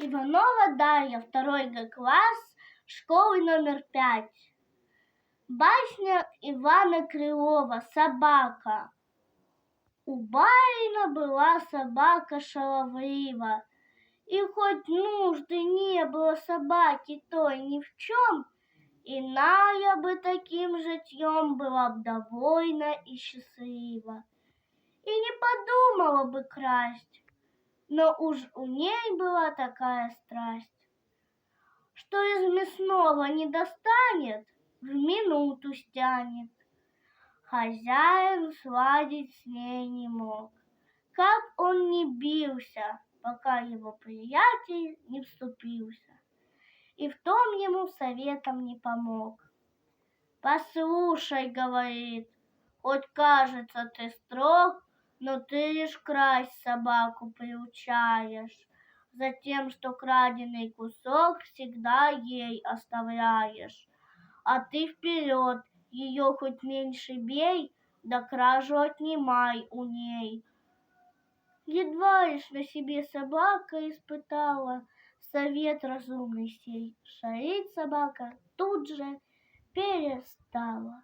Иванова Дарья, 2 класс, школы номер 5. Басня Ивана Крылова «Собака». У барина была собака шаловлива, и хоть нужды не было собаки той ни в чем, иная бы таким житьем была б довольна и счастлива, и не подумала бы красть, но уж у ней была такая страсть, что из мясного не достанет, в минуту стянет. Хозяин сладить с ней не мог, как он ни бился, пока его приятель не вступился и в том ему советом не помог. «Послушай, — говорит, — хоть кажется ты строг, но ты лишь красть собаку приучаешь, за тем, что краденый кусок всегда ей оставляешь. А ты вперед, ее хоть меньше бей, да кражу отнимай у ней». Едва лишь на себе собака испытала совет разумный сей, шалить собака тут же перестала.